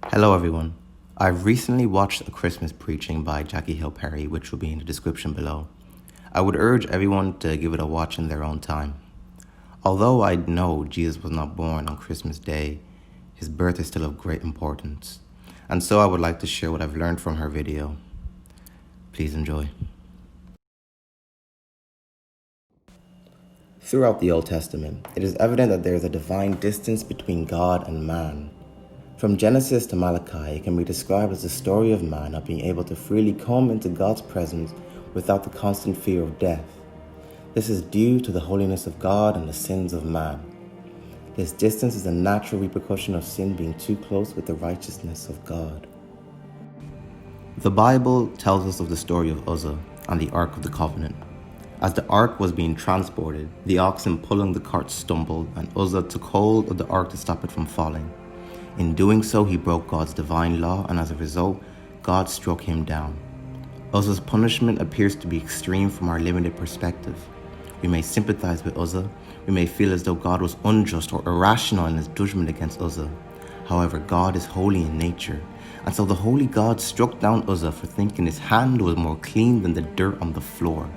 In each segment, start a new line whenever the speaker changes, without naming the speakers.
Hello everyone. I've recently watched a Christmas preaching by Jackie Hill Perry, which will be in the description below. I would urge everyone to give it a watch in their own time. Although I know Jesus was not born on Christmas Day, his birth is still of great importance. And so I would like to share what I've learned from her video. Please enjoy. Throughout the Old Testament, it is evident that there is a divine distance between God and man. From Genesis to Malachi, it can be described as the story of man not being able to freely come into God's presence without the constant fear of death. This is due to the holiness of God and the sins of man. This distance is a natural repercussion of sin being too close with the righteousness of God. The Bible tells us of the story of Uzzah and the Ark of the Covenant. As the ark was being transported, the oxen pulling the cart stumbled, and Uzzah took hold of the ark to stop it from falling. In doing so, he broke God's divine law, and as a result, God struck him down. Uzzah's punishment appears to be extreme from our limited perspective. We may sympathize with Uzzah. We may feel as though God was unjust or irrational in his judgment against Uzzah. However, God is holy in nature, and so the holy God struck down Uzzah for thinking his hand was more clean than the dirt on the floor.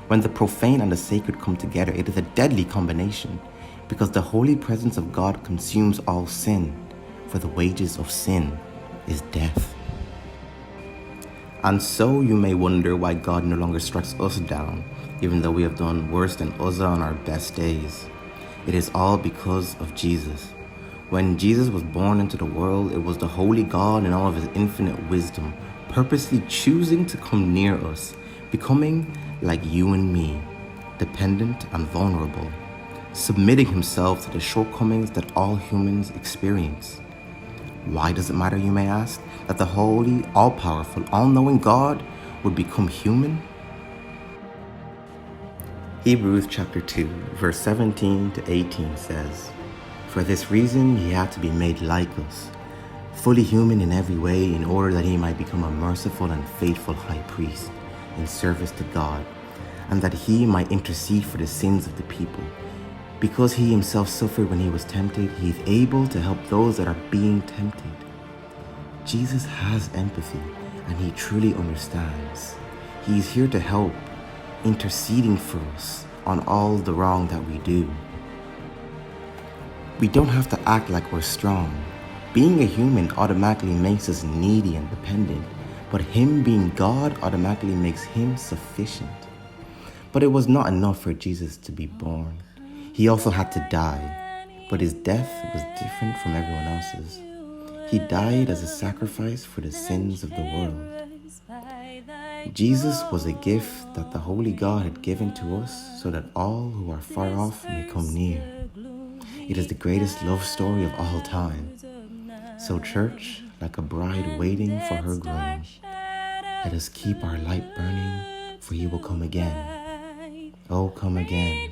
When the profane and the sacred come together, it is a deadly combination, because the holy presence of God consumes all sin, for the wages of sin is death. And so you may wonder why God no longer strikes us down, even though we have done worse than Uzzah on our best days. It is all because of Jesus. When Jesus was born into the world, it was the holy God in all of his infinite wisdom, purposely choosing to come near us, becoming like you and me, dependent and vulnerable, submitting himself to the shortcomings that all humans experience. Why does it matter, you may ask, that the holy, all-powerful, all-knowing God would become human? Hebrews chapter 2, verse 17 to 18 says, "For this reason he had to be made like us, fully human in every way, in order that he might become a merciful and faithful high priest in service to God, and that he might intercede for the sins of the people. Because he himself suffered when he was tempted, he is able to help those that are being tempted." Jesus has empathy, and he truly understands. He is here to help, interceding for us on all the wrong that we do. We don't have to act like we're strong. Being a human automatically makes us needy and dependent, but him being God automatically makes him sufficient. But it was not enough for Jesus to be born. He also had to die, but his death was different from everyone else's. He died as a sacrifice for the sins of the world. Jesus was a gift that the Holy God had given to us so that all who are far off may come near. It is the greatest love story of all time. So church, like a bride waiting for her groom, let us keep our light burning, for he will come again. Oh, come again,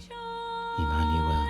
Emmanuel.